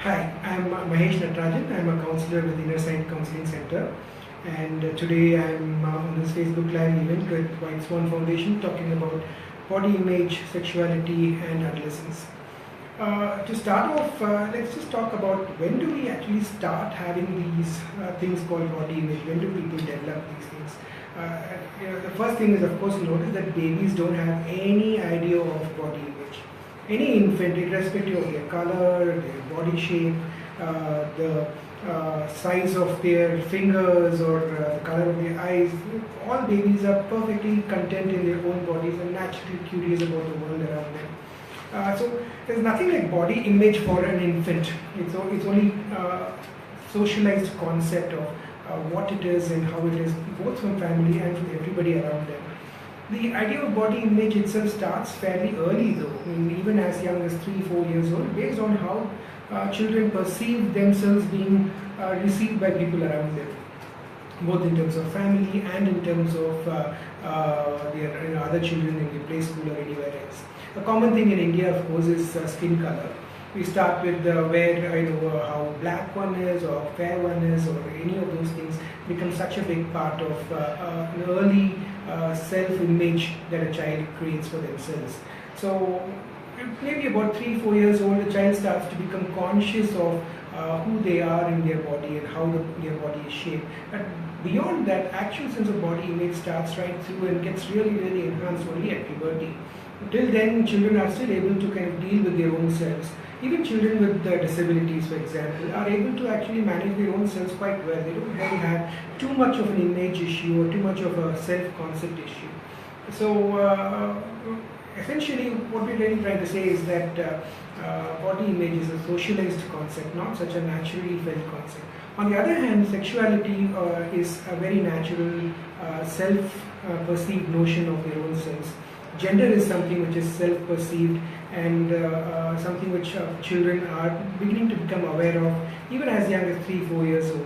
Hi, I'm Mahesh Natarajan. I'm a counselor with InnerSight Counseling Center. And today I'm on this Facebook Live event with White Swan Foundation talking about body image, sexuality, and adolescence. To start off, let's just talk about when do we actually start having these things called body image? When do people develop these things? The first thing is, of course, notice that babies don't have any idea of body image. Any infant, irrespective of their color, their body shape, the size of their fingers or the color of their eyes, all babies are perfectly content in their own bodies and naturally curious about the world around them. So there's nothing like body image for an infant. It's only socialized concept of what it is and how it is, both from family and from everybody around them. The idea of body image itself starts fairly early though, even as young as 3-4 years old, based on how children perceive themselves being received by people around them, both in terms of family and in terms of their other children in the play school or anywhere else. A common thing in India, of course, is skin color. We start with how black one is or fair one is, or any of those things become such a big part of an early self-image that a child creates for themselves. So maybe about 3-4 years old, the child starts to become conscious of who they are in their body and how their body is shaped. But beyond that, actual sense of body image starts right through and gets really, really enhanced only at puberty. Till then, children are still able to kind of deal with their own selves. Even children with disabilities, for example, are able to actually manage their own selves quite well. They don't really have too much of an image issue or too much of a self-concept issue. So essentially, what we're really trying to say is that body image is a socialized concept, not such a naturally felt concept. On the other hand, sexuality is a very natural, self-perceived notion of their own selves. Gender is something which is self-perceived and something which children are beginning to become aware of even as young as 3-4 years old.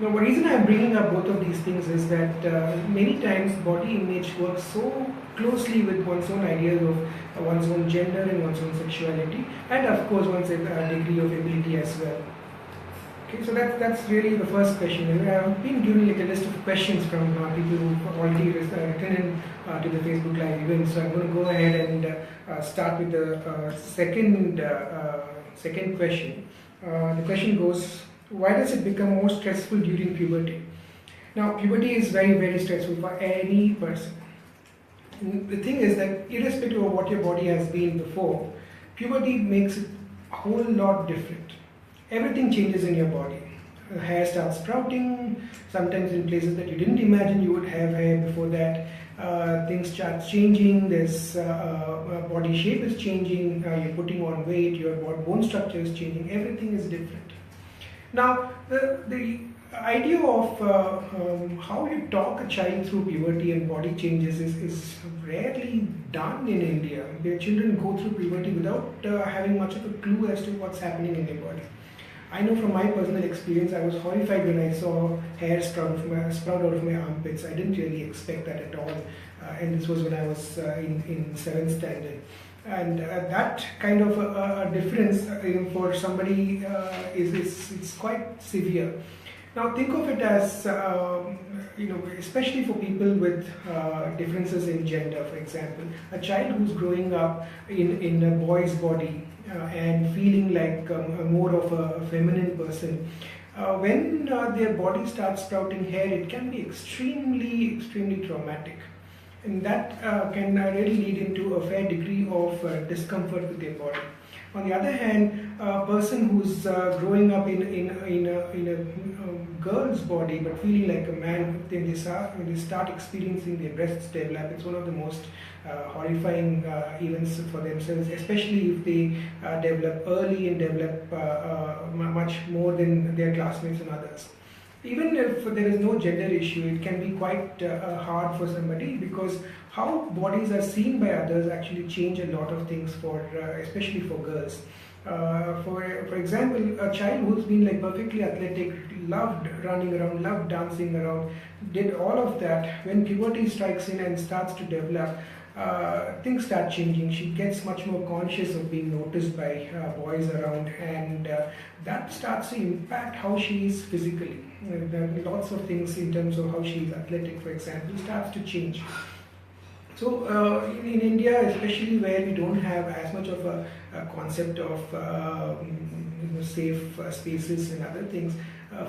Now, the reason I'm bringing up both of these things is that many times body image works so closely with one's own ideas of one's own gender and one's own sexuality, and of course one's degree of ability as well. Okay, so that's really the first question. And I've been given like a list of questions from people who've already written in to the Facebook Live event. So I'm going to go ahead and start with the second question. The question goes, why does it become more stressful during puberty? Now, puberty is very, very stressful for any person. And the thing is that irrespective of what your body has been before, puberty makes it a whole lot different. Everything changes in your body. Hair starts sprouting, sometimes in places that you didn't imagine you would have hair before that. Things start changing, there's body shape is changing, you're putting on weight, your bone structure is changing, everything is different. Now, the idea of how you talk a child through puberty and body changes is rarely done in India. Their children go through puberty without having much of a clue as to what's happening in their body. I know from my personal experience, I was horrified when I saw hair sprout out of my armpits. I didn't really expect that at all. And this was when I was in 7th standard. And that kind of a difference for somebody is quite severe. Now think of it as, especially for people with differences in gender, for example. A child who's growing up in a boy's body and feeling like more of a feminine person, when their body starts sprouting hair, it can be extremely, extremely traumatic. And that can really lead into a fair degree of discomfort with their body. On the other hand, a person who's growing up in a girl's body but feeling like a man, when they start experiencing their breasts develop, it's one of the most horrifying events for themselves, especially if they develop early and develop much more than their classmates and others. Even if there is no gender issue, it can be quite hard for somebody because how bodies are seen by others actually change a lot of things for, especially for girls. For example, a child who's been like perfectly athletic, loved running around, loved dancing around, did all of that. When puberty strikes in and starts to develop, things start changing. She gets much more conscious of being noticed by boys around, and that starts to impact how she is physically. There are lots of things in terms of how she is athletic, for example, starts to change. So in India, especially where we don't have as much of a concept of safe spaces and other things,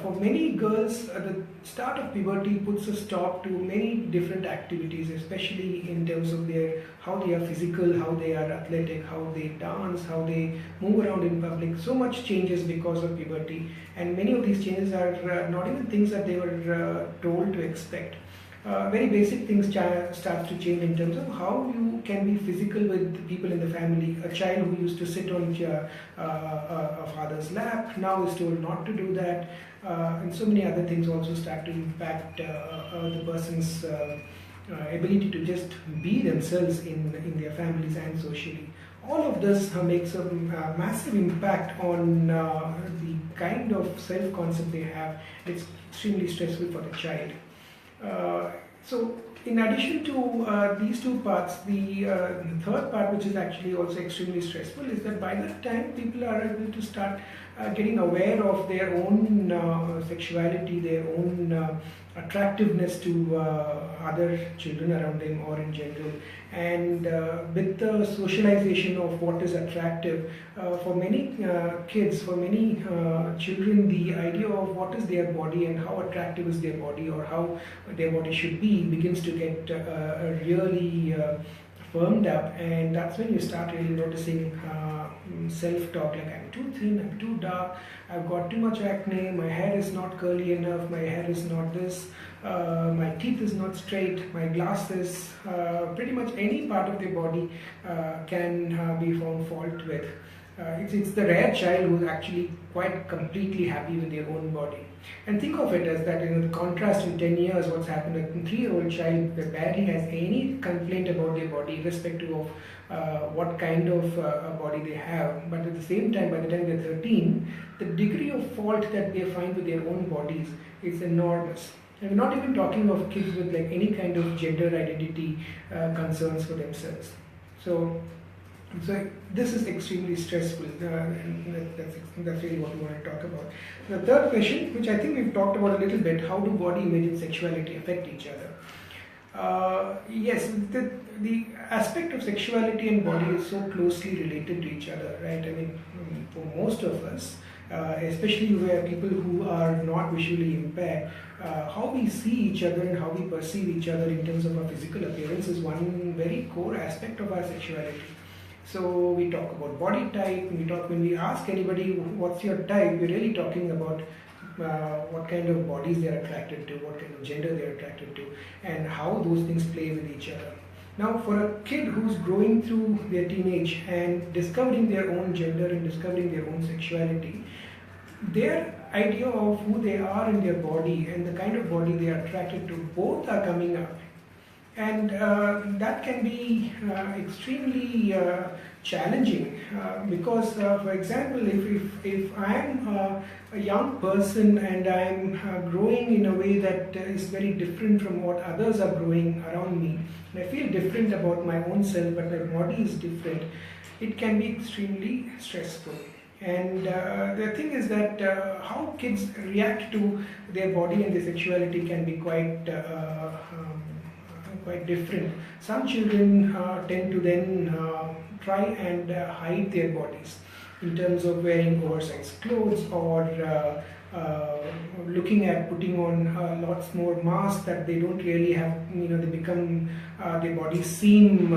for many girls, the start of puberty puts a stop to many different activities, especially in terms of how they are physical, how they are athletic, how they dance, how they move around in public. So much changes because of puberty, and many of these changes are not even things that they were told to expect. Very basic things starts to change in terms of how you can be physical with people in the family. A child who used to sit on a father's lap now is told not to do that, and so many other things also start to impact the person's ability to just be themselves in their families and socially. All of this makes a massive impact on the kind of self-concept they have. It's extremely stressful for the child. So in addition to these two parts, the third part, which is actually also extremely stressful, is that by that time people are able to start getting aware of their own sexuality, their own attractiveness to other children around them or in general. And with the socialization of what is attractive, for many kids, for many children, the idea of what is their body and how attractive is their body or how their body should be begins to get really firmed up, and that's when you start really noticing self-talk, like I'm too thin, I'm too dark, I've got too much acne, my hair is not curly enough, my hair is not this, my teeth is not straight, my glasses, pretty much any part of their body can be found fault with. It's the rare child who's actually quite completely happy with their own body. And think of it as that, the contrast in 10 years, what's happened. A 3-year-old child that barely has any complaint about their body, irrespective of what kind of body they have. But at the same time, by the time they're 13, the degree of fault that they find with their own bodies is enormous. And we're not even talking of kids with like any kind of gender identity concerns for themselves. So this is extremely stressful, and that's really what we want to talk about. The third question, which I think we've talked about a little bit, how do body image and sexuality affect each other? Yes, the aspect of sexuality and body is so closely related to each other, right? I mean, for most of us, especially where people who are not visually impaired, how we see each other and how we perceive each other in terms of our physical appearance is one very core aspect of our sexuality. So we talk about body type, when we ask anybody what's your type, we're really talking about what kind of bodies they're attracted to, what kind of gender they're attracted to, and how those things play with each other. Now, for a kid who's growing through their teenage and discovering their own gender and discovering their own sexuality, their idea of who they are in their body and the kind of body they are attracted to, both are coming up. And that can be extremely challenging because, for example, if I'm a young person and I'm growing in a way that is very different from what others are growing around me, and I feel different about my own self, but my body is different, it can be extremely stressful. And the thing is that how kids react to their body and their sexuality can be quite different. Some children tend to then try and hide their bodies in terms of wearing oversized clothes or looking at putting on lots more masks that they don't really have. They become their bodies seem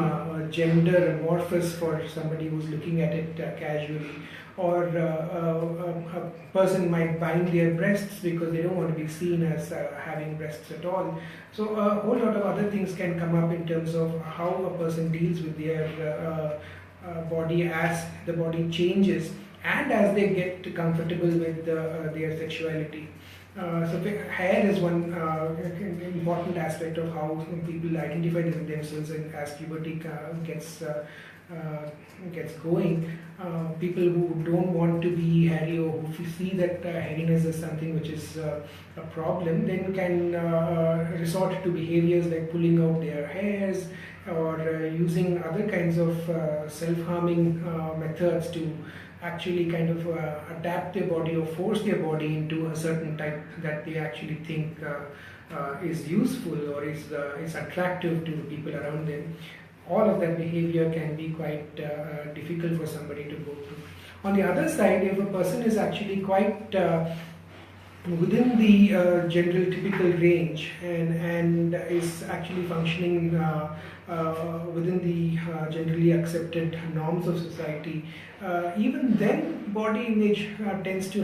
gender amorphous for somebody who's looking at it casually. Or a person might bind their breasts because they don't want to be seen as having breasts at all. So a whole lot of other things can come up in terms of how a person deals with their body as the body changes and as they get comfortable with their sexuality. So hair is one important aspect of how people identify themselves, and as puberty gets going, people who don't want to be hairy or who see that hairiness is something which is a problem, then can resort to behaviors like pulling out their hairs or using other kinds of self-harming methods to actually kind of adapt their body or force their body into a certain type that they actually think is useful or is attractive to people around them. All of that behavior can be quite difficult for somebody to go through. On the other side, if a person is actually quite within the general typical range and is actually functioning within the generally accepted norms of society, even then body image tends to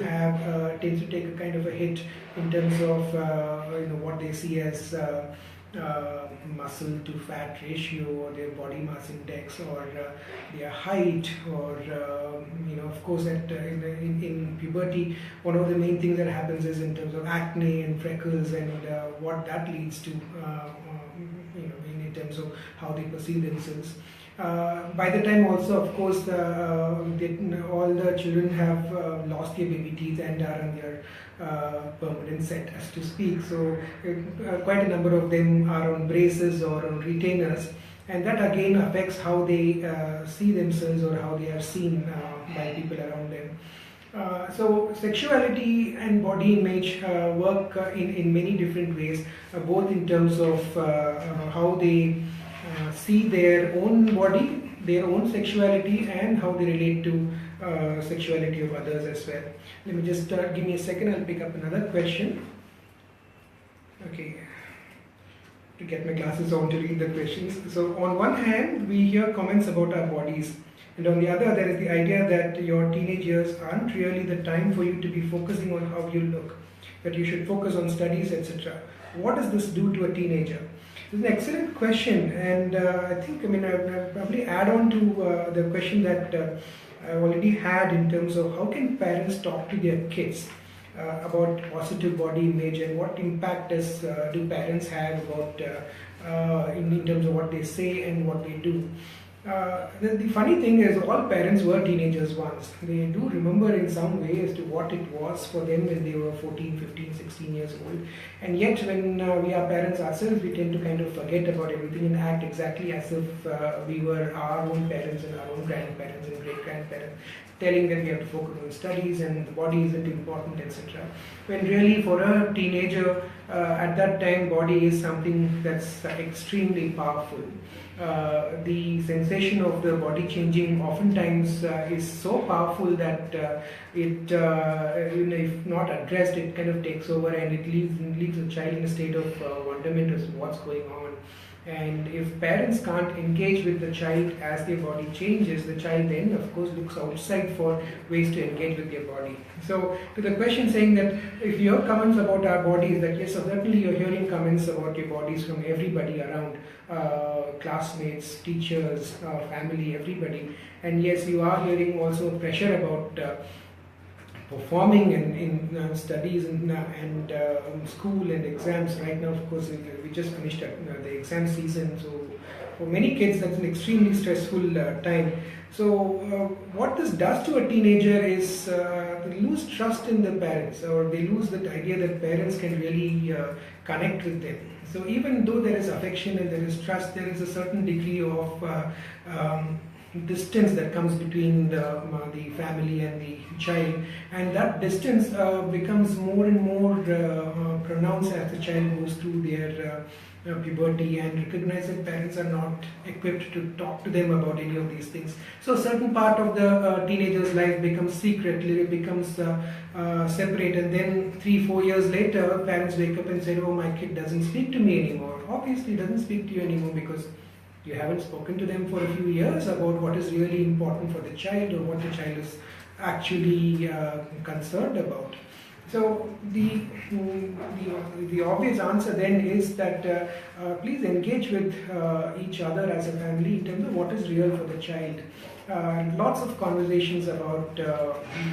take a kind of a hit in terms of what they see as muscle to fat ratio, or their body mass index, or their height, or of course in puberty one of the main things that happens is in terms of acne and freckles, and what that leads to in terms of how they perceive themselves. By the time also, of course, all the children have lost their baby teeth and are on their permanent set, as to speak. So quite a number of them are on braces or on retainers, and that again affects how they see themselves or how they are seen by people around them. So sexuality and body image work in many different ways, both in terms of how they see their own body, their own sexuality, and how they relate to sexuality of others as well. Let me just give me a second, I'll pick up another question. Okay, to get my glasses on to read the questions. So on one hand, we hear comments about our bodies, and on the other, there is the idea that your teenage years aren't really the time for you to be focusing on how you look, that you should focus on studies, etc. What does this do to a teenager? It's an excellent question, and I think, I'll probably add on to the question that I already had in terms of how can parents talk to their kids about positive body image, and what impact do parents have about in terms of what they say and what they do. The funny thing is, all parents were teenagers once. They do remember in some way as to what it was for them when they were 14, 15, 16 years old. And yet when we are parents ourselves, we tend to kind of forget about everything and act exactly as if we were our own parents and our own grandparents and great-grandparents, telling them we have to focus on studies and the body isn't important, etc. When really for a teenager, at that time, body is something that's extremely powerful. The sensation of the body changing oftentimes is so powerful that it, if not addressed, it kind of takes over, and it leaves a child in a state of wonderment as to what's going on. And if parents can't engage with the child as their body changes, the child then of course looks outside for ways to engage with their body. So to the question saying that if your comments about our bodies, that yes, certainly you're hearing comments about your bodies from everybody around, classmates, teachers, family, everybody. And yes, you are hearing also pressure about performing in studies and school and exams. Right now, of course, we just finished the exam season, so for many kids that's an extremely stressful time. So what this does to a teenager is they lose trust in the parents, or they lose the idea that parents can really connect with them. So even though there is affection and there is trust, there is a certain degree of distance that comes between the family and the child, and that distance becomes more and more pronounced as the child goes through their puberty, and recognize that parents are not equipped to talk to them about any of these things. So a certain part of the teenager's life becomes secret, it becomes separate, and then 3-4 years later parents wake up and say, oh, my kid doesn't speak to me anymore. Obviously doesn't speak to you anymore because you haven't spoken to them for a few years about what is really important for the child, or what the child is actually concerned about. So the obvious answer then is that please engage with each other as a family in terms of what is real for the child. Lots of conversations about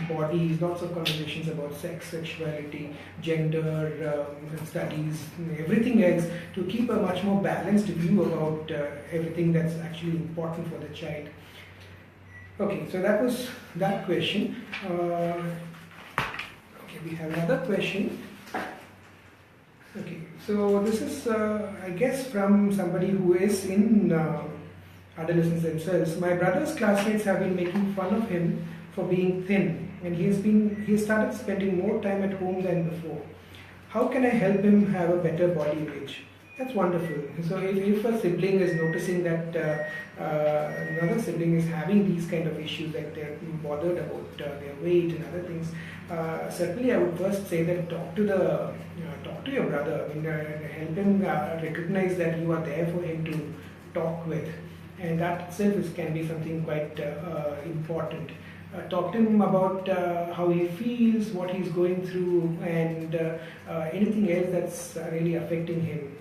bodies, lots of conversations about sex, sexuality, gender, studies, everything else, to keep a much more balanced view about everything that's actually important for the child. Okay, so that was that question. Okay, we have another question. Okay, so this is, I guess, from somebody who is in adolescence themselves. My brother's classmates have been making fun of him for being thin, and he has started spending more time at home than before. How can I help him have a better body image? That's wonderful. So if a sibling is noticing that another sibling is having these kind of issues, like they're bothered about their weight and other things, certainly I would first say that talk to your brother. I mean, help him recognize that you are there for him to talk with, and that itself can be something quite important. Talk to him about how he feels, what he's going through, and anything else that's really affecting him.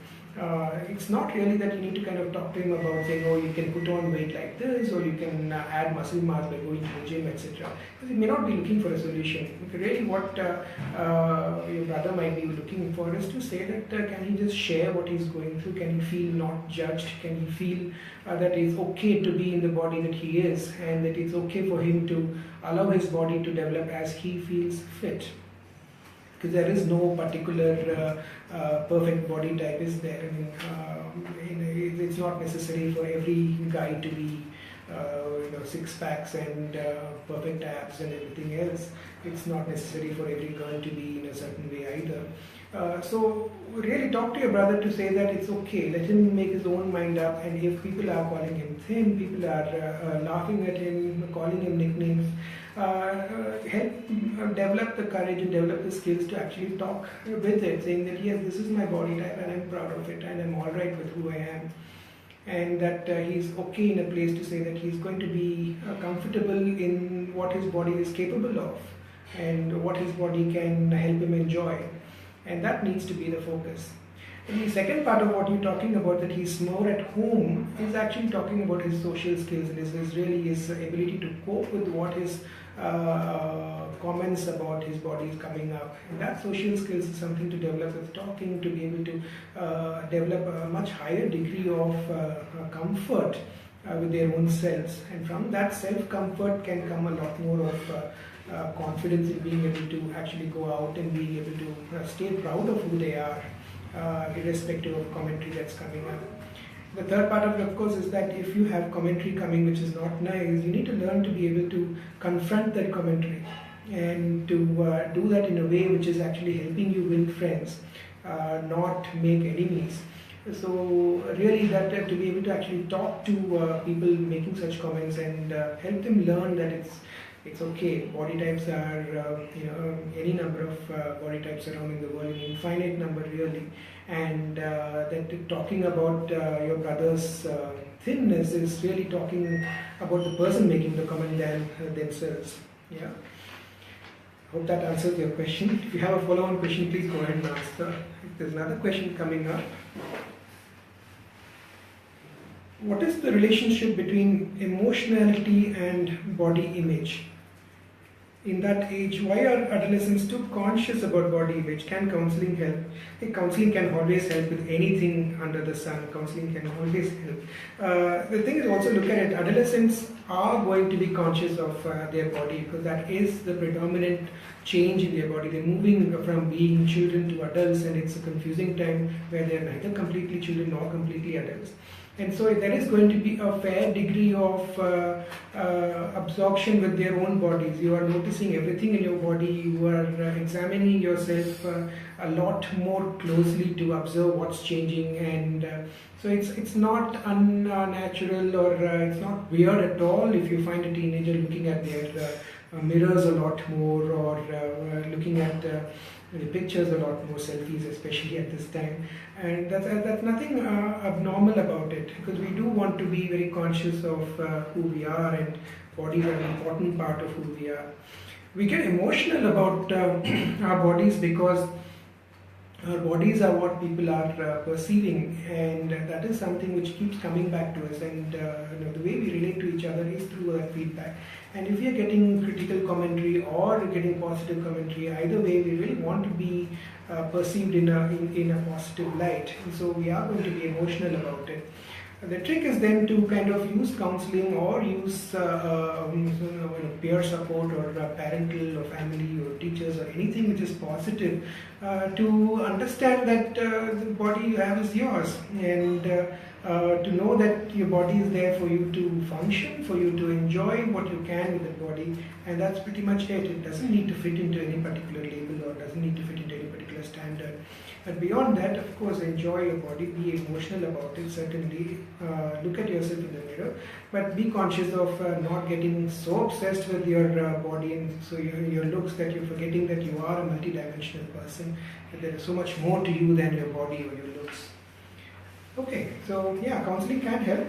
It's not really that you need to kind of talk to him about saying, oh, you can put on weight like this, or you can add muscle mass by going to the gym, etc. Because he may not be looking for a solution. Really, what your brother might be looking for is to say that can he just share what he's going through? Can he feel not judged? Can he feel that it's okay to be in the body that he is, and that it's okay for him to allow his body to develop as he feels fit? Because there is no particular perfect body type is there. I mean, it's not necessary for every guy to be six packs and perfect abs and everything else. It's not necessary for every girl to be in a certain way either. So really talk to your brother to say that it's okay. Let him make his own mind up. And if people are calling him thin, people are laughing at him, calling him nicknames, help develop the courage and develop the skills to actually talk with it, saying that yes, this is my body type and I'm proud of it and I'm all right with who I am, and that he's okay in a place to say that he's going to be comfortable in what his body is capable of and what his body can help him enjoy, and that needs to be the focus. And the second part of what you're talking about, that he's more at home, is actually talking about his social skills and his ability to cope with what his comments about his body is coming up. And that social skills is something to develop with talking, to be able to develop a much higher degree of comfort with their own selves. And from that self-comfort can come a lot more of confidence in being able to actually go out and being able to stay proud of who they are. Irrespective of commentary that's coming up. The third part of it, of course, is that if you have commentary coming which is not nice, you need to learn to be able to confront that commentary and to do that in a way which is actually helping you win friends, not make enemies. So really that to be able to actually talk to people making such comments and help them learn that it's okay. Body types are, any number of body types around in the world, an infinite number really. And that talking about your brother's thinness is really talking about the person making the comment than themselves. Yeah. Hope that answers your question. If you have a follow-on question, please go ahead and ask. If there's another question coming up. What is the relationship between emotionality and body image? In that age, why are adolescents too conscious about body image? Can counseling help? Counseling can always help with anything under the sun. Counseling can always help. The thing is also look at it, adolescents are going to be conscious of their body, because that is the predominant change in their body. They're moving from being children to adults, and it's a confusing time where they're neither completely children nor completely adults. And so there is going to be a fair degree of absorption with their own bodies. You are noticing everything in your body. You are examining yourself a lot more closely to observe what's changing. And so it's not unnatural or it's not weird at all if you find a teenager looking at their mirrors a lot more, or looking at the pictures a lot more, selfies especially at this time. And that's nothing abnormal about it, because we do want to be very conscious of who we are, and bodies are an important part of who we are. We get emotional about our bodies because our bodies are what people are perceiving, and that is something which keeps coming back to us. And the way we relate to each other is through that feedback. And if we are getting critical commentary or getting positive commentary, either way, we really want to be perceived in a positive light. And so we are going to be emotional about it. The trick is then to kind of use counseling or use peer support or parental or family or teachers or anything which is positive to understand that the body you have is yours, and to know that your body is there for you to function, for you to enjoy what you can with the body, and that's pretty much it. It doesn't need to fit into any particular label or doesn't need to fit into any particular standard. But beyond that, of course, enjoy your body, be emotional about it, certainly. Look at yourself in the mirror, but be conscious of not getting so obsessed with your body and so your looks that you're forgetting that you are a multidimensional person, that there is so much more to you than your body or your looks. Okay, so yeah, counseling can help,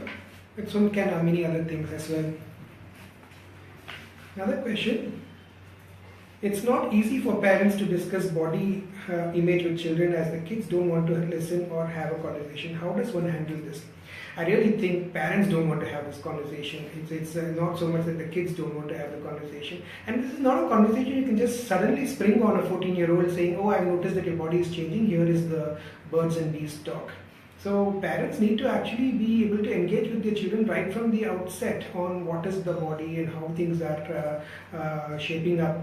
but so can many other things as well. Another question. It's not easy for parents to discuss body image with children as the kids don't want to listen or have a conversation. How does one handle this? I really think parents don't want to have this conversation. It's not so much that the kids don't want to have the conversation. And this is not a conversation you can just suddenly spring on a 14-year-old saying, oh, I've noticed that your body is changing. Here is the birds and bees talk. So parents need to actually be able to engage with their children right from the outset on what is the body and how things are shaping up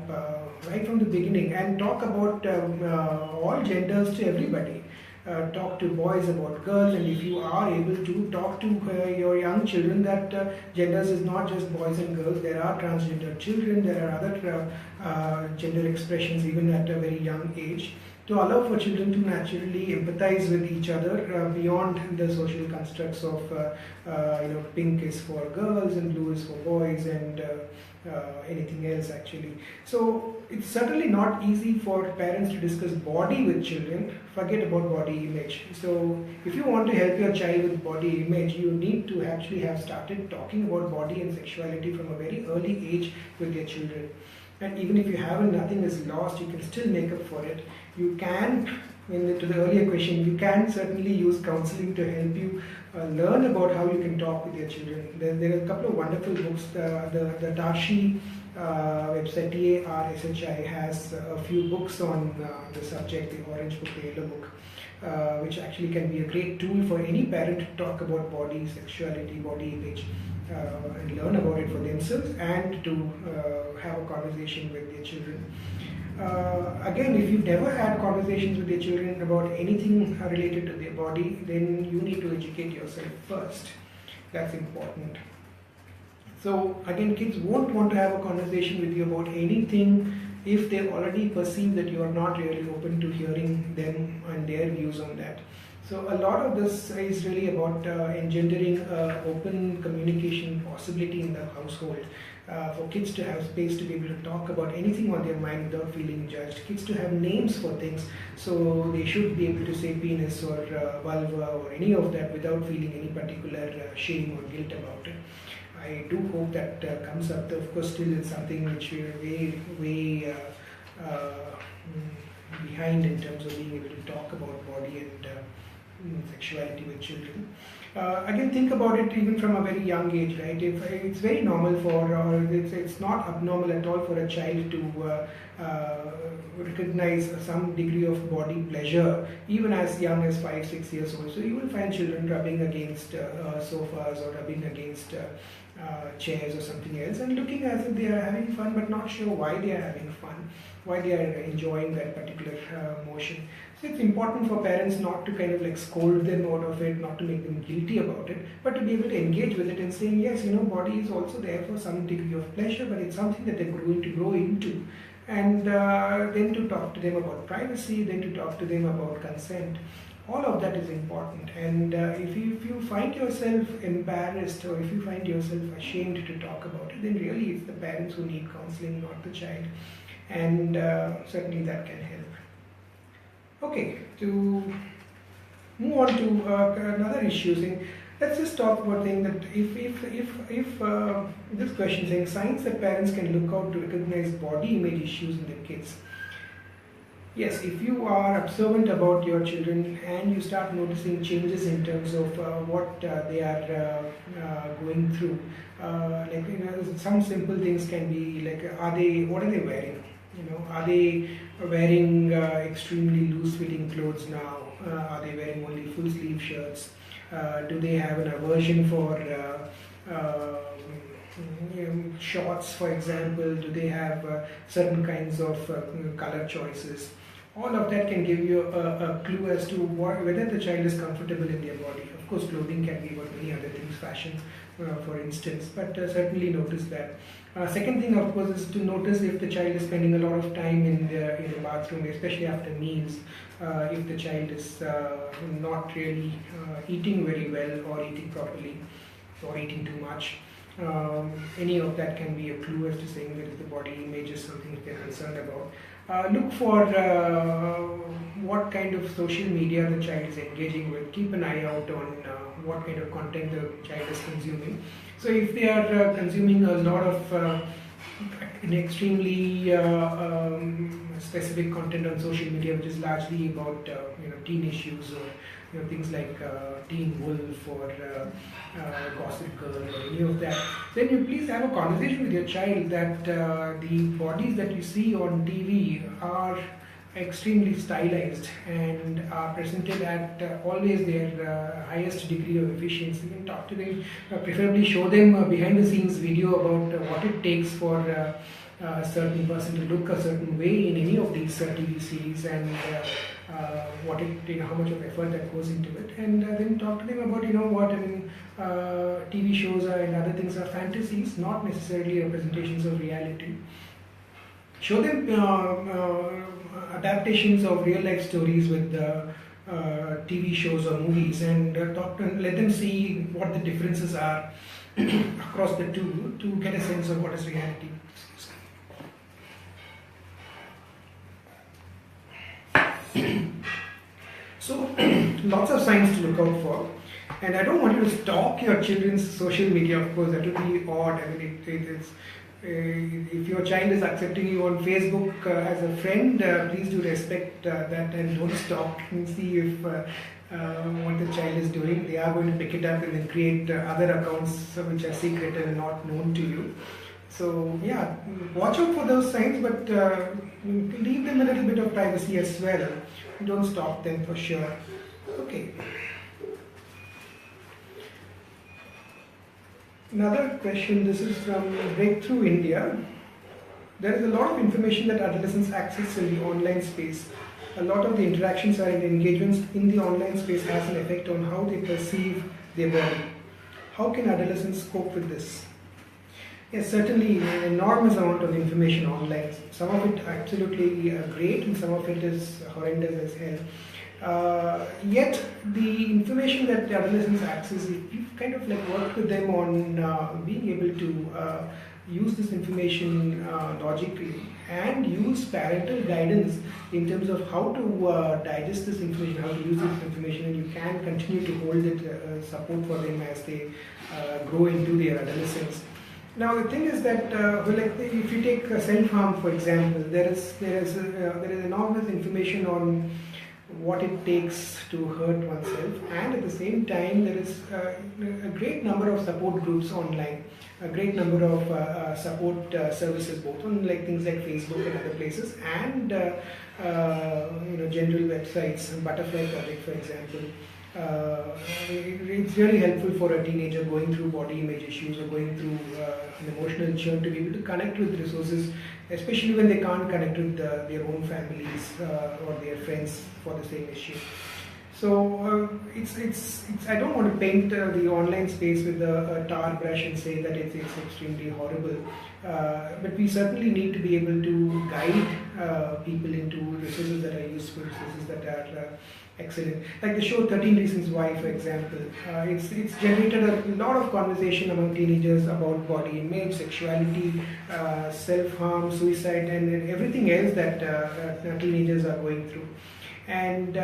right from the beginning, and talk about all genders to everybody. Talk to boys about girls, and if you are able to talk to your young children that genders is not just boys and girls, there are transgender children, there are other gender expressions even at a very young age, to allow for children to naturally empathize with each other beyond the social constructs of pink is for girls and blue is for boys and anything else actually. So it's certainly not easy for parents to discuss body with children. Forget about body image. So if you want to help your child with body image, you need to actually have started talking about body and sexuality from a very early age with your children. And even if you haven't, nothing is lost, you can still make up for it. You can, to the earlier question, you can certainly use counseling to help you learn about how you can talk with your children. There are a couple of wonderful books. The Darshi website, TARSHI, has a few books on the subject, the orange book, the yellow book, which actually can be a great tool for any parent to talk about body, sexuality, body image. And learn about it for themselves and to have a conversation with their children. Again, if you've never had conversations with your children about anything related to their body, then you need to educate yourself first. That's important. So again, kids won't want to have a conversation with you about anything if they already perceive that you are not really open to hearing them and their views on that. So a lot of this is really about engendering open communication possibility in the household, for kids to have space to be able to talk about anything on their mind without feeling judged, kids to have names for things, so they should be able to say penis or vulva or any of that without feeling any particular shame or guilt about it. I do hope that comes up. Of course, still it's something which we are way behind in terms of being able to talk about body and sexuality with children. Again, think about it even from a very young age, right? If it's very normal it's not abnormal at all for a child to recognize some degree of body pleasure even as young as 5-6 years old. So you will find children rubbing against sofas or rubbing against chairs or something else and looking as if they are having fun but not sure why they are having fun, why they are enjoying that particular motion. So it's important for parents not to kind of like scold them out of it, not to make them guilty about it, but to be able to engage with it and saying, yes, body is also there for some degree of pleasure, but it's something that they're going to grow into. And then to talk to them about privacy, then to talk to them about consent. All of that is important. And if you find yourself embarrassed or if you find yourself ashamed to talk about it, then really it's the parents who need counseling, not the child. And certainly that can help. Okay, to move on to another issue, let's just talk about saying that if this question saying signs that parents can look out to recognize body image issues in their kids. Yes, if you are observant about your children and you start noticing changes in terms of what they are going through, some simple things can be like, what are they wearing? Are they wearing extremely loose-fitting clothes now? Are they wearing only full-sleeve shirts? Do they have an aversion for shorts, for example? Do they have certain kinds of color choices? All of that can give you a clue as to whether the child is comfortable in their body. Of course, clothing can be about many other things, fashion, for instance, but certainly notice that. Second thing, of course, is to notice if the child is spending a lot of time in the bathroom, especially after meals. If the child is not really eating very well or eating properly or eating too much. Any of that can be a clue as to saying that the body image is something they're concerned about. Look for what kind of social media the child is engaging with. Keep an eye out on what kind of content the child is consuming. So if they are consuming a lot of an extremely specific content on social media, which is largely about teen issues or things like Teen Wolf or Gossip Girl or any of that, then you please have a conversation with your child that the bodies that you see on TV are extremely stylized and are presented at always their highest degree of efficiency, and talk to them, preferably show them behind the scenes video about what it takes for a certain person to look a certain way in any of these TV series, and what it, how much of effort that goes into it, and then talk to them about what TV shows and other things are fantasies, not necessarily representations of reality. Show them adaptations of real life stories with TV shows or movies, and let them see what the differences are across the two to get a sense of what is reality. So, lots of signs to look out for, and I don't want you to stalk your children's social media. Of course, that would be odd. I mean, it's if your child is accepting you on Facebook as a friend, please do respect that and don't stalk and see if what the child is doing. They are going to pick it up and then create other accounts which are secret and not known to you. So yeah, watch out for those signs, but leave them a little bit of privacy as well. Don't stalk them for sure. Okay. Another question, this is from Breakthrough India. There is a lot of information that adolescents access in the online space. A lot of the interactions and engagements in the online space has an effect on how they perceive their body. How can adolescents cope with this? Yes, certainly an enormous amount of information online. Some of it absolutely great and some of it is horrendous as hell. Yet the information that the adolescents access, if you kind of work with them on being able to use this information logically and use parental guidance in terms of how to digest this information, how to use this information, and you can continue to hold it support for them as they grow into their adolescence. Now the thing is that if you take self-harm for example, there is enormous information on what it takes to hurt oneself, and at the same time there is a great number of support groups online, a great number of support services both on things like Facebook and other places, and general websites, Butterfly Project for example. It's really helpful for a teenager going through body image issues or going through an emotional churn to be able to connect with resources, especially when they can't connect with their own families or their friends for the same issue. So it's I don't want to paint the online space with a tar brush and say that it's extremely horrible, but we certainly need to be able to guide people into resources that are useful, resources that are excellent. Like the show 13 Reasons Why, for example, it's generated a lot of conversation among teenagers about body image, sexuality, self-harm, suicide, and everything else that teenagers are going through. And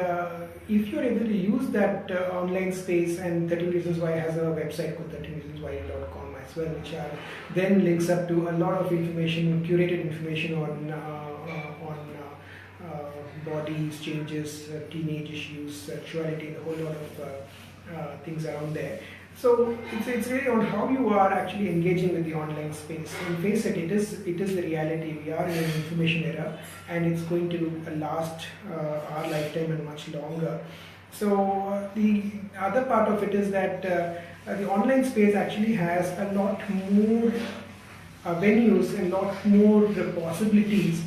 if you're able to use that online space, and 13 Reasons Why has a website called 13reasonswhy.com as well, which then links up to a lot of information, curated information on bodies, changes, teenage issues, sexuality, and a whole lot of things around there. So it's really on how you are actually engaging with the online space. And face it, it is the reality. We are in an information era, and it's going to last our lifetime and much longer. So the other part of it is that the online space actually has a lot more venues and lot more possibilities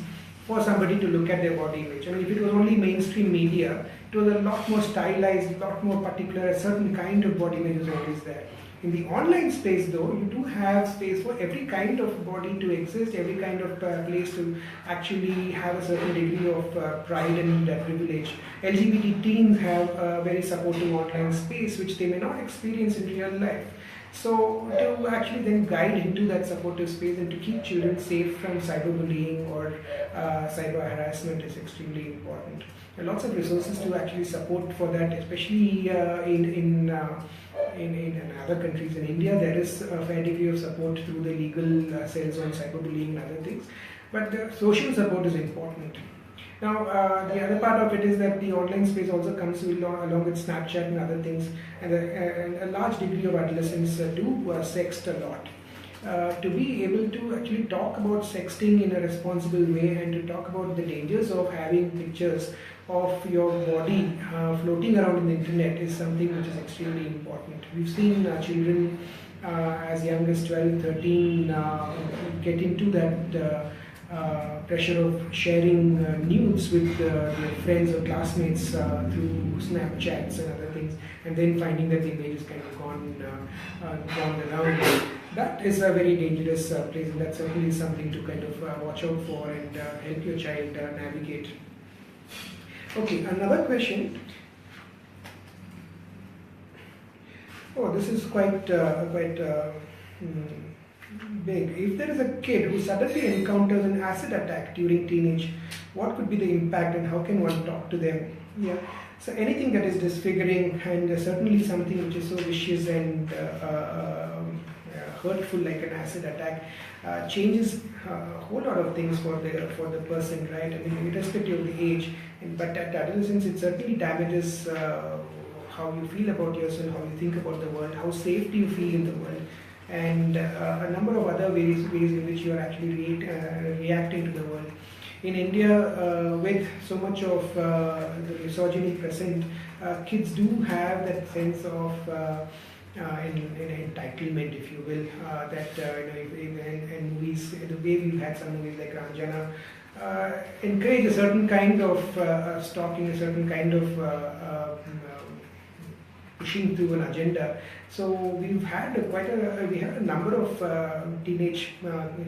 for somebody to look at their body image. I mean, if it was only mainstream media, it was a lot more stylized, a lot more particular, a certain kind of body image was always there. In the online space though, you do have space for every kind of body to exist, every kind of place to actually have a certain degree of pride and privilege. LGBT teens have a very supportive online space which they may not experience in real life. So to actually then guide into that supportive space and to keep children safe from cyberbullying or cyber harassment is extremely important. There are lots of resources to actually support for that, especially in other countries. In India, there is a fair degree of support through the legal cells on cyberbullying and other things. But the social support is important. Now, the other part of it is that the online space also comes along with Snapchat and other things, and a large degree of adolescents do sext a lot. To be able to actually talk about sexting in a responsible way and to talk about the dangers of having pictures of your body floating around in the internet is something which is extremely important. We've seen children as young as 12, 13 get into that pressure of sharing nudes with their friends or classmates through Snapchats and other things, and then finding that the image is kind of gone around. That is a very dangerous place, and that's certainly something to kind of watch out for and help your child navigate. Okay, another question. Oh, this is quite big. If there is a kid who suddenly encounters an acid attack during teenage, what could be the impact and how can one talk to them? Yeah. So anything that is disfiguring and certainly something which is so vicious and hurtful like an acid attack changes a whole lot of things for the person, right? I mean, irrespective of the age. But at adolescence, it certainly damages how you feel about yourself, how you think about the world, how safe do you feel in the world, and a number of other ways in which you are actually reacting to the world. In India, with so much of the misogyny present, kids do have that sense of entitlement, if you will, that in movies, the way we've had some movies like Ranjana, encourage a certain kind of stalking, a certain kind of pushing through an agenda. So we've had we have a number of teenage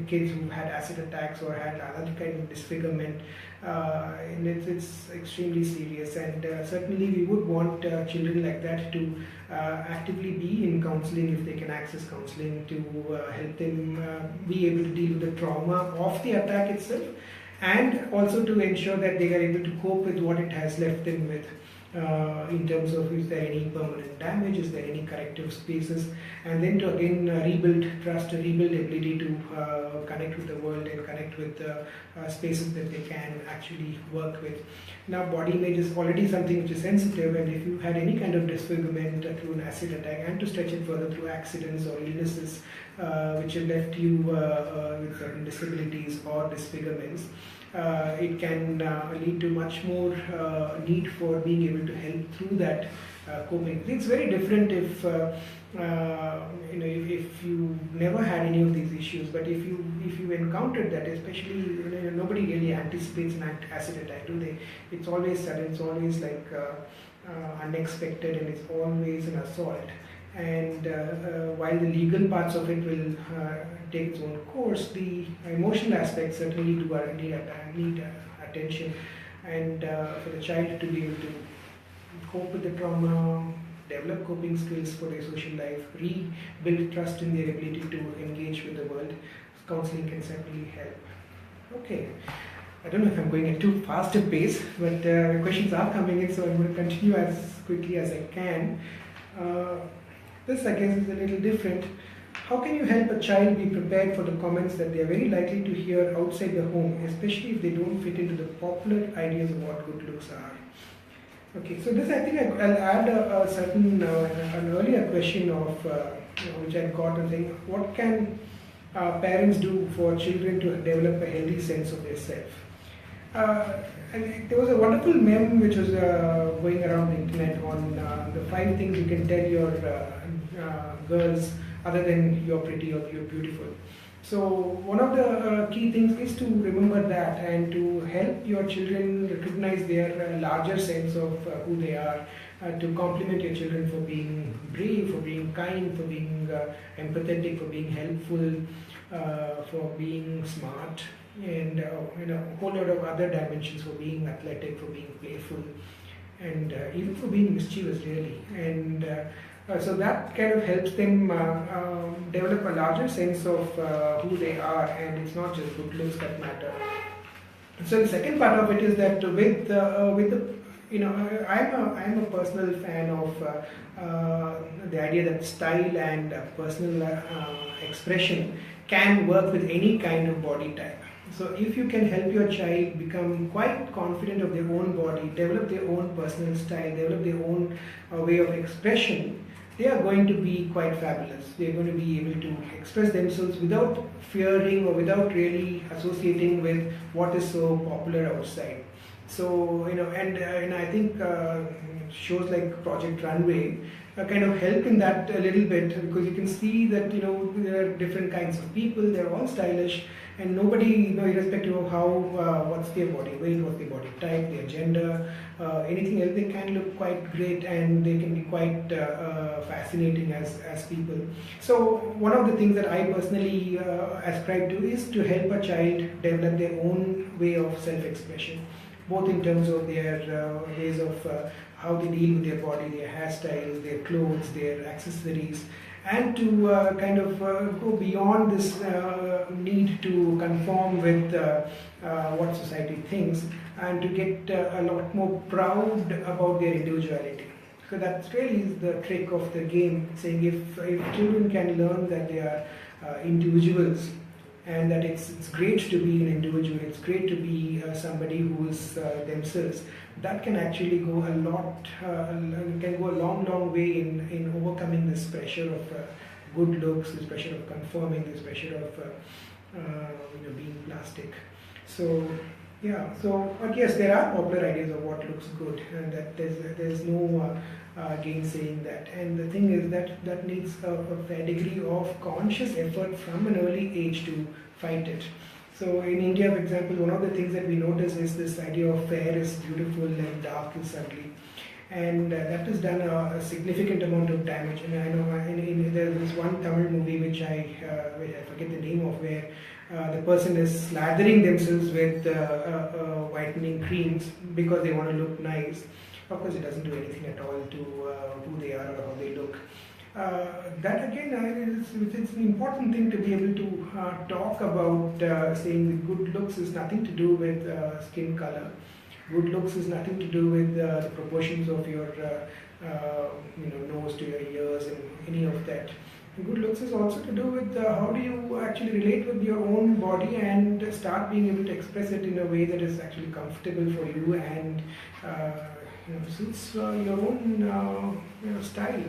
kids who had acid attacks or had other kind of disfigurement, and it's extremely serious. And certainly we would want children like that to actively be in counseling if they can access counseling to help them be able to deal with the trauma of the attack itself, and also to ensure that they are able to cope with what it has left them with. In terms of is there any permanent damage, is there any corrective spaces, and then to again rebuild trust, rebuild ability to connect with the world and connect with spaces that they can actually work with. Now, body image is already something which is sensitive, and if you had any kind of disfigurement through an acid attack, and to stretch it further through accidents or illnesses which have left you with certain disabilities or disfigurements, it can lead to much more need for being able to help through that coping. It's very different if if you never had any of these issues, but if you encountered that, especially nobody really anticipates an acid attack, do they? It's always sudden, it's always like unexpected, and it's always an assault. And while the legal parts of it will take its own course, the emotional aspects certainly do need attention, and for the child to be able to cope with the trauma, develop coping skills for their social life, rebuild trust in their ability to engage with the world, counseling can certainly help. Okay. I don't know if I'm going at too fast a pace, but questions are coming in, so I'm going to continue as quickly as I can. This, I guess, is a little different. How can you help a child be prepared for the comments that they are very likely to hear outside the home, especially if they don't fit into the popular ideas of what good looks are? Okay, so this, I think I'll add a certain, an earlier question of which I got and saying, what can parents do for children to develop a healthy sense of their self? And there was a wonderful meme which was going around the internet on the 5 things you can tell your girls other than you're pretty or you're beautiful. So one of the key things is to remember that and to help your children recognize their larger sense of who they are, to compliment your children for being brave, for being kind, for being empathetic, for being helpful, for being smart, and a whole lot of other dimensions, for being athletic, for being playful, and even for being mischievous, really. And so that kind of helps them develop a larger sense of who they are, and it's not just good looks that matter. So the second part of it is that with the I'm a personal fan of the idea that style and personal expression can work with any kind of body type. So if you can help your child become quite confident of their own body, develop their own personal style, develop their own way of expression, they are going to be quite fabulous. They are going to be able to express themselves without fearing or without really associating with what is so popular outside. So and I think shows like Project Runway kind of help in that a little bit, because you can see that there are different kinds of people. They're all stylish, and nobody, irrespective of how what's their body weight, what's their body type, their gender, anything else, they can look quite great, and they can be quite fascinating as people. So one of the things that I personally ascribe to is to help a child develop their own way of self-expression, both in terms of their ways of how they deal with their body, their hairstyles, their clothes, their accessories, and to kind of go beyond this need to conform with what society thinks, and to get a lot more proud about their individuality. So that's really the trick of the game, saying if children can learn that they are individuals, and that it's great to be an individual, it's great to be somebody who is themselves, that can actually go a lot, can go a long way in overcoming this pressure of good looks, this pressure of conforming, this pressure of being plastic. So yeah, but yes, there are popular ideas of what looks good, and that there's no gainsaying that. And the thing is that needs a fair degree of conscious effort from an early age to fight it. So in India, for example, one of the things that we notice is this idea of fair is beautiful and dark is ugly. And that has done a significant amount of damage. And I know there's this one Tamil movie which I forget the name of, where the person is slathering themselves with whitening creams because they want to look nice. Of course, it doesn't do anything at all to who they are or how they look. That again, it's an important thing to be able to talk about, saying that good looks is nothing to do with skin color. Good looks is nothing to do with the proportions of your nose to your ears and any of that. Good looks is also to do with how do you actually relate with your own body and start being able to express it in a way that is actually comfortable for you and suits your own style.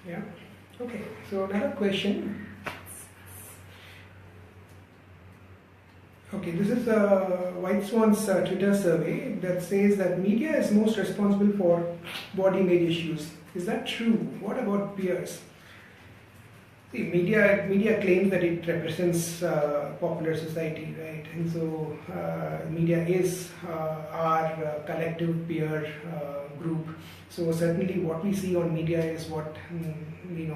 Yeah. Okay. So another question. Okay, this is White Swan's Twitter survey that says that media is most responsible for body image issues. Is that true? What about peers? See, media claims that it represents popular society, right? And so media is our collective peer group. So certainly what we see on media is what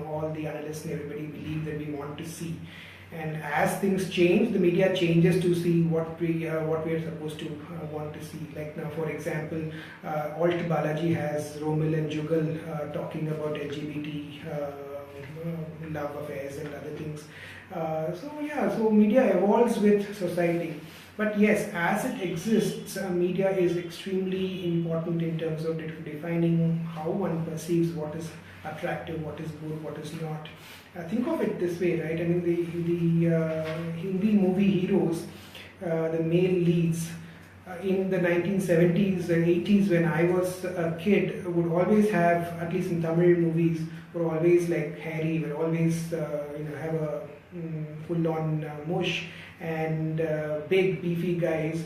all the analysts and everybody believe that we want to see. And as things change, the media changes to see what we are supposed to want to see. Like now, for example, Alt Balaji has Romil and Jugal talking about LGBT love affairs and other things. So media evolves with society. But yes, as it exists, media is extremely important in terms of defining how one perceives what is attractive, what is good, what is not. Think of it this way, right? I mean, the Hindi movie heroes, the male leads, in the 1970s and 80s when I was a kid, would always have, at least in Tamil movies, were always like hairy, were always have a full-on mush and big beefy guys.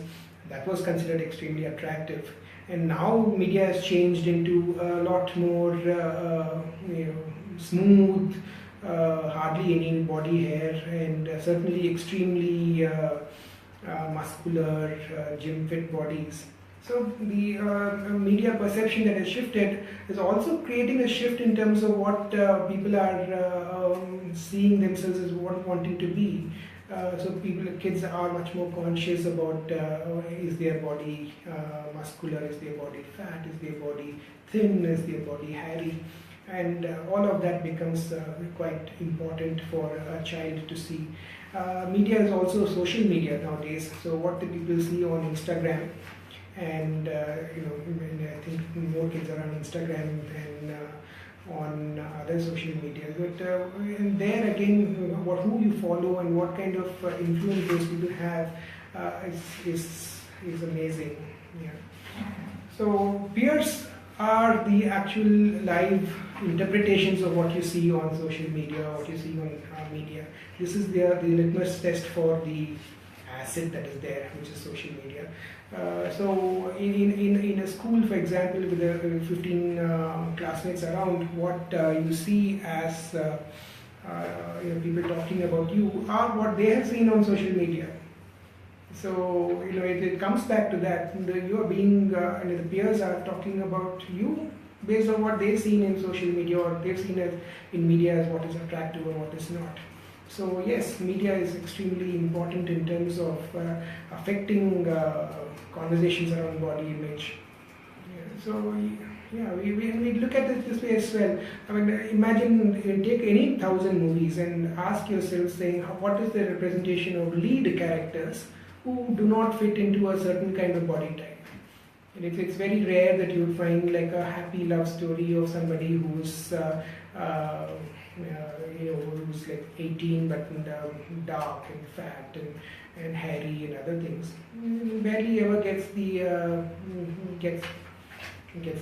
That was considered extremely attractive. And now media has changed into a lot more smooth, hardly any body hair, and certainly extremely muscular, gym fit bodies. So the media perception that has shifted is also creating a shift in terms of what people are seeing themselves as wanting to be. So kids are much more conscious about is their body muscular, is their body fat, is their body thin, is their body hairy, and all of that becomes quite important for a child to see. Media is also social media nowadays. So what the people see on Instagram, and I think more kids are on Instagram than on other social media. But and there again, who you follow and what kind of influence those people have is amazing. Yeah. So peers are the actual live interpretations of what you see on social media, what you see on media. This is the litmus test for the asset that is there, which is social media. So in a school, for example, with 15 classmates around, what you see as people talking about you are what they have seen on social media. So it comes back to that. You are being the peers are talking about you based on what they've seen in social media, or they've seen as in media as what is attractive or what is not. So yes, media is extremely important in terms of affecting conversations around body image. Yeah, so yeah, we look at it this way as well. I mean, imagine you take any 1,000 movies and ask yourself, saying, what is the representation of lead characters who do not fit into a certain kind of body type? And it's very rare that you would find like a happy love story of somebody who's who's like 18 but dark and fat and hairy and other things. Barely ever gets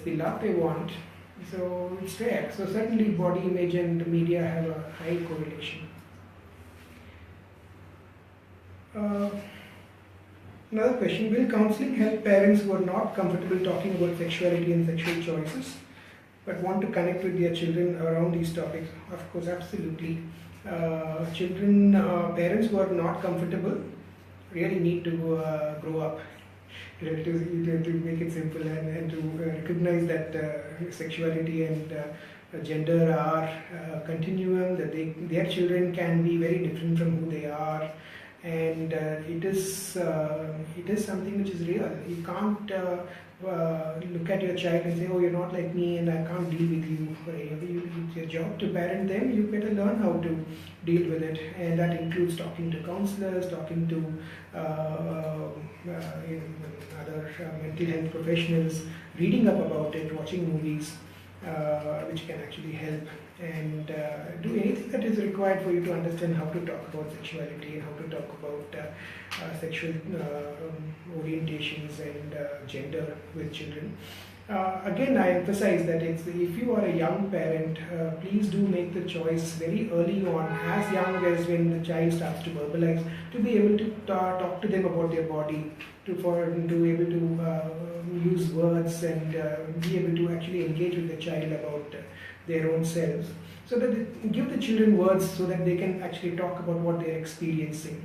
the love they want. So it's rare. So certainly body image and media have a high correlation. Another question, will counseling help parents who are not comfortable talking about sexuality and sexual choices but want to connect with their children around these topics? Of course, absolutely. Parents who are not comfortable really need to grow up. To make it simple and to recognize that sexuality and gender are a continuum, that their children can be very different from who they are. And it is something which is real. You can't look at your child and say, oh, you're not like me and I can't deal with you. It's your job to parent them. You better learn how to deal with it, and that includes talking to counselors, talking to other mental health professionals, reading up about it, watching movies, which can actually help, and do anything that is required for you to understand how to talk about sexuality and how to talk about sexual orientations and gender with children. Again, I emphasize that if you are a young parent, please do make the choice very early on, as young as when the child starts to verbalize, to be able to talk to them about their body, to be able to use words and be able to actually engage with the child about their own selves, so that they give the children words so that they can actually talk about what they're experiencing.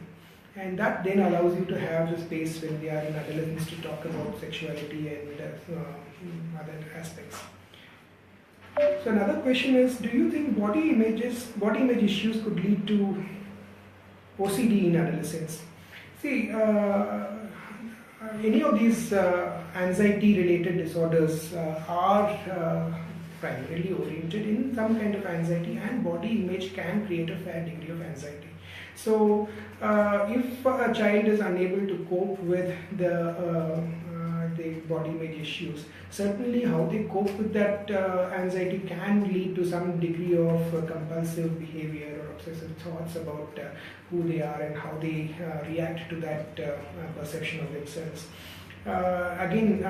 And that then allows you to have the space when they are in adolescence to talk about sexuality and other aspects. So another question is, do you think body image issues could lead to OCD in adolescence? See, any of these anxiety-related disorders are primarily oriented in some kind of anxiety, and body image can create a fair degree of anxiety. So, if a child is unable to cope with the body image issues, certainly how they cope with that anxiety can lead to some degree of compulsive behavior or obsessive thoughts about who they are and how they react to that perception of themselves. Again,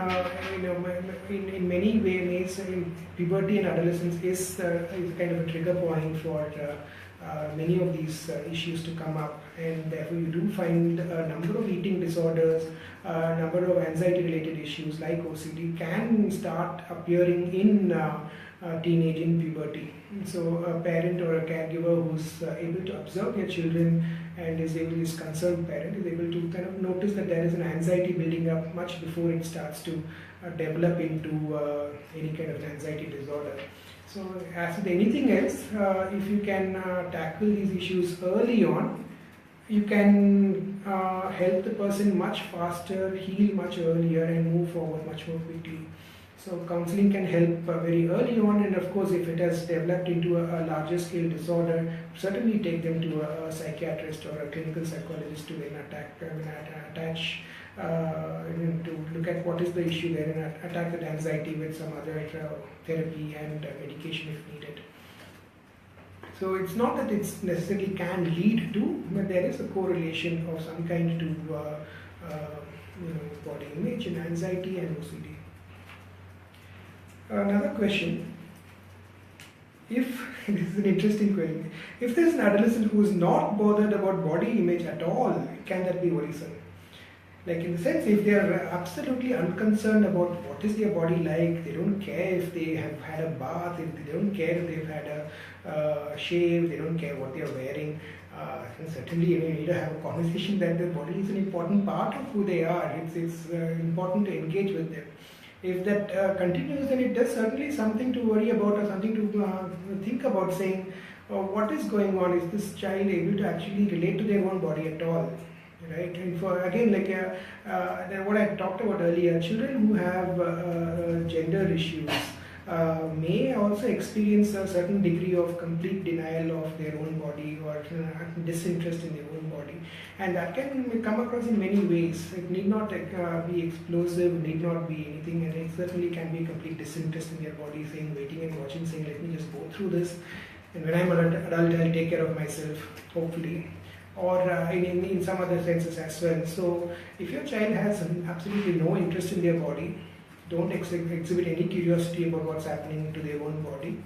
in many ways, puberty and adolescence is kind of a trigger point for many of these issues to come up, and therefore you do find a number of eating disorders, a number of anxiety-related issues like OCD can start appearing in teenage in puberty. So a parent or a caregiver who's able to observe their children and is concerned parent is able to kind of notice that there is an anxiety building up much before it starts to develop into any kind of an anxiety disorder. So as with anything else, if you can tackle these issues early on, you can help the person much faster, heal much earlier, and move forward much more quickly. So counseling can help very early on, and of course if it has developed into a larger scale disorder, certainly take them to a psychiatrist or a clinical psychologist to then attach to look at what is the issue there and attack that anxiety with some other therapy and medication if needed. So it's not that it's necessarily can lead to, but there is a correlation of some kind to body image and anxiety and OCD. Another question, if, this is an interesting question, if there's an adolescent who is not bothered about body image at all, can that be worrisome? Like in the sense, if they are absolutely unconcerned about what is their body like, they don't care if they have had a bath, if they don't care if they've had a shave, they don't care what they are wearing, certainly you need to have a conversation that their body is an important part of who they are. It's important to engage with them. If that continues, then it does certainly something to worry about or something to think about, saying what is going on. Is this child able to actually relate to their own body at all? Right? And for again, like what I talked about earlier, children who have gender issues may also experience a certain degree of complete denial of their own body or disinterest in their own body, and that can come across in many ways. It need not be explosive, need not be anything, and it certainly can be complete disinterest in their body, saying, waiting and watching, saying, let me just go through this, and when I'm an adult, I'll take care of myself, hopefully. Or in some other senses as well. So if your child has absolutely no interest in their body, don't exhibit any curiosity about what's happening to their own body.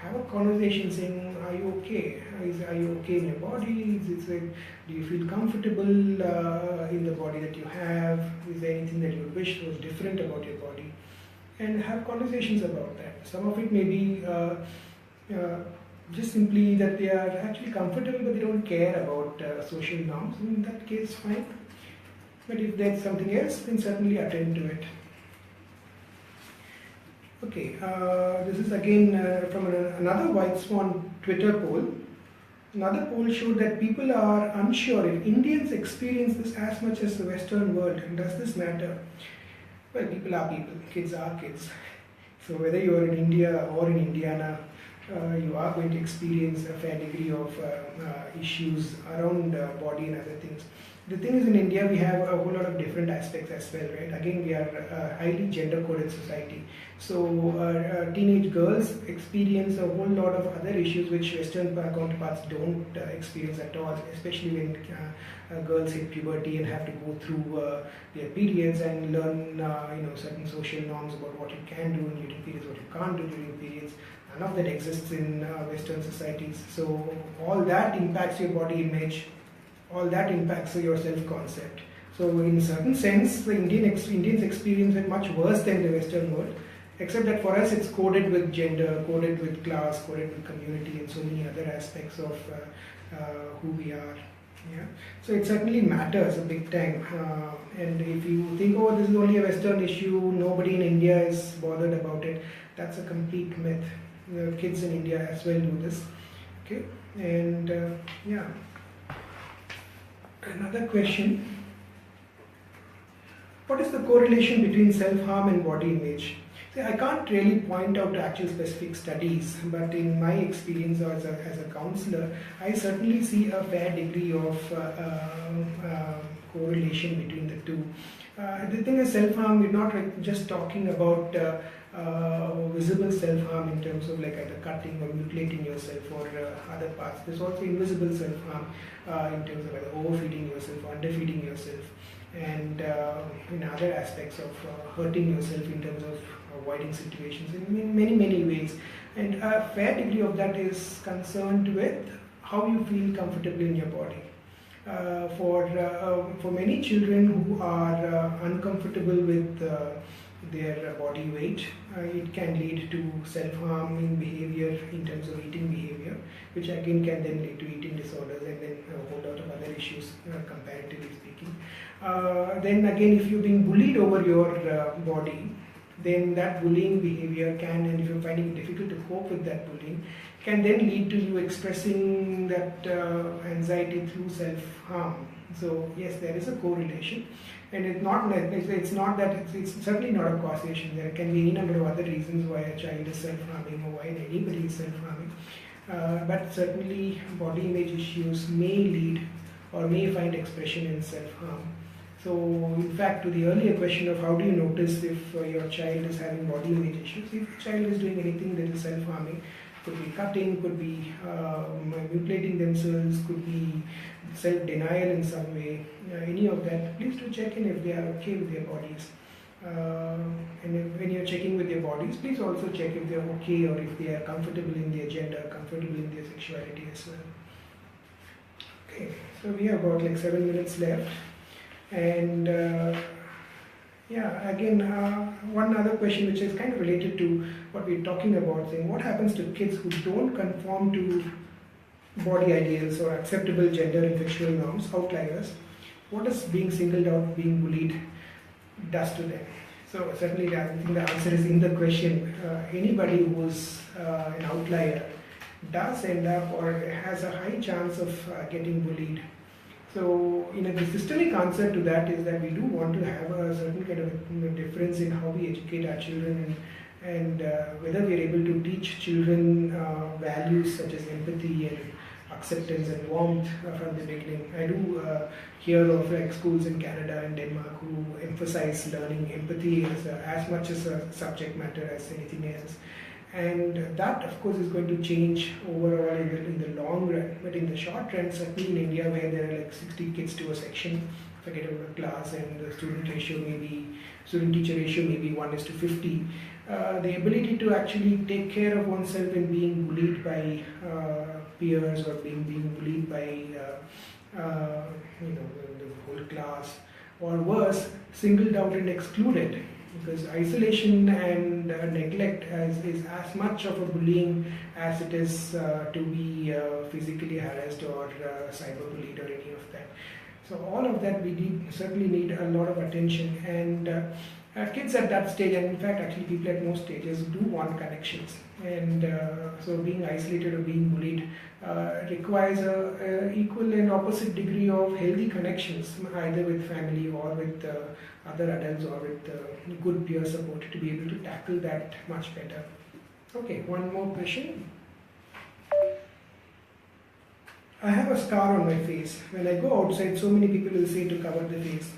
Have a conversation saying, are you okay? Are you okay in your body? Do you feel comfortable in the body that you have? Is there anything that you wish was different about your body? And have conversations about that. Some of it may be just simply that they are actually comfortable but they don't care about social norms. In that case, fine. But if there's something else, then certainly attend to it. Okay, this is again from another White Swan Twitter poll. Another poll showed that people are unsure if Indians experience this as much as the Western world, and does this matter? Well, people are people, kids are kids. So whether you are in India or in Indiana, you are going to experience a fair degree of issues around body and other things. The thing is, in India we have a whole lot of different aspects as well, right? Again, we are a highly gender-coded society. So teenage girls experience a whole lot of other issues which Western counterparts don't experience at all, especially when girls hit puberty and have to go through their periods and learn certain social norms about what you can do during periods, what you can't do during periods. None of that exists in Western societies. So all that impacts your body image, all that impacts your self-concept. So in a certain sense, the Indians experience it much worse than the Western world, except that for us it's coded with gender, coded with class, coded with community and so many other aspects of who we are. Yeah. So it certainly matters a big time. And if you think, oh, this is only a Western issue, nobody in India is bothered about it, that's a complete myth. Kids in India as well do this. Okay, and yeah. Another question: what is the correlation between self-harm and body image? See, I can't really point out actual specific studies, but in my experience as a counselor, I certainly see a fair degree of correlation between the two. The thing is, self-harm, we're not just talking about visible self-harm in terms of like either cutting or mutilating yourself or other parts. There's also invisible self-harm in terms of either overfeeding yourself or underfeeding yourself, and in other aspects of hurting yourself in terms of avoiding situations in many ways. And a fair degree of that is concerned with how you feel comfortably in your body. For many children who are uncomfortable with their body weight. It can lead to self-harming behavior in terms of eating behavior, which again can then lead to eating disorders and then a whole lot of other issues, comparatively speaking. Then again, if you've been bullied over your body, then that bullying behavior can, and if you're finding it difficult to cope with that bullying, can then lead to you expressing that anxiety through self-harm. So yes, there is a correlation, and it's certainly not a causation. There can be any number of other reasons why a child is self-harming or why anybody is self-harming. But certainly body image issues may lead or may find expression in self-harm. So in fact, to the earlier question of how do you notice if your child is having body image issues, if your child is doing anything that is self-harming, could be cutting, could be mutilating themselves, could be self-denial in some way, any of that, please do check in if they are okay with their bodies. And when you're checking with their bodies, please also check if they're okay or if they are comfortable in their gender, comfortable in their sexuality as well. Okay, so we have about like 7 minutes left. And yeah, again, one other question which is kind of related to what we're talking about, saying what happens to kids who don't conform to body ideals or acceptable gender and sexual norms, outliers. What does being singled out, being bullied does to them? So certainly I think the answer is in the question. Anybody who's an outlier does end up or has a high chance of getting bullied. So, the systemic answer to that is that we do want to have a certain kind of difference in how we educate our children and whether we are able to teach children values such as empathy and acceptance and warmth from the beginning. I do hear of like schools in Canada and Denmark who emphasize learning empathy as much as a subject matter as anything else. And that, of course, is going to change overall in the long run. But in the short run, certainly in India, where there are like 60 kids to a section, forget about a class, and the student teacher ratio may be 1:50, the ability to actually take care of oneself in being bullied by peers or being bullied by the whole class, or worse, singled out and excluded. Because isolation and neglect is as much of a bullying as it is to be physically harassed or cyberbullied or any of that. So all of that we certainly need a lot of attention, and kids at that stage, and in fact actually people at most stages, do want connections, and so being isolated or being bullied requires a equal and opposite degree of healthy connections, either with family or with other adults or with good peer support to be able to tackle that much better. Okay, one more question. I have a scar on my face. When I go outside, so many people will say to cover the face.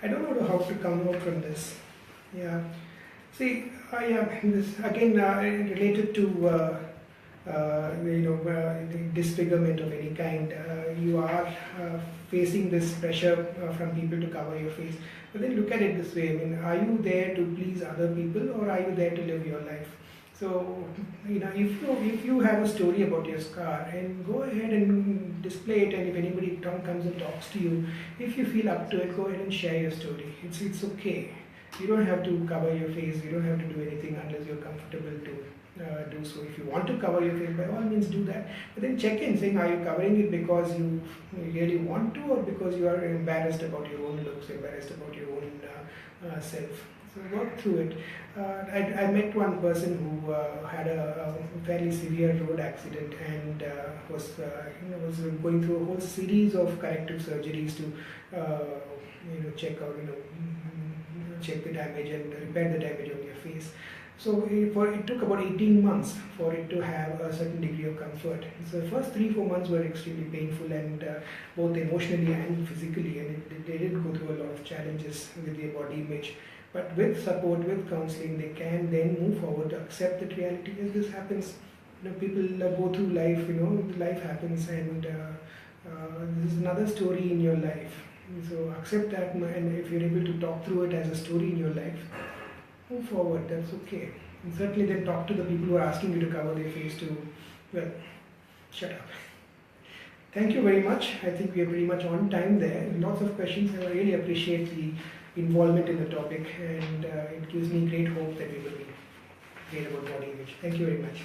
I don't know how to come out from this. Yeah. See, this again related to disfigurement of any kind. You are facing this pressure from people to cover your face. But then look at it this way. I mean, are you there to please other people, or are you there to live your life? So, if you have a story about your scar, and go ahead and display it, and if anybody comes and talks to you, if you feel up to it, go ahead and share your story. It's okay. You don't have to cover your face. You don't have to do anything unless you're comfortable to do so. If you want to cover your face, by all means do that. But then check in, saying, are you covering it because you really want to, or because you are embarrassed about your own looks, embarrassed about your own self. So work through it. I met one person who had a fairly severe road accident and was going through a whole series of corrective surgeries to check the damage and repair the damage on your face. So it took about 18 months for it to have a certain degree of comfort. So the first 3-4 months were extremely painful, and both emotionally and physically, and they did go through a lot of challenges with their body image. But with support, with counseling, they can then move forward to accept that reality as this happens. People go through life, life happens, and this is another story in your life. So accept that, and if you're able to talk through it as a story in your life, move forward, that's okay. And certainly then talk to the people who are asking you to cover their face to, shut up. Thank you very much. I think we are pretty much on time there. Lots of questions. I really appreciate the involvement in the topic, and it it gives me great hope that we will be great about body image. Thank you very much.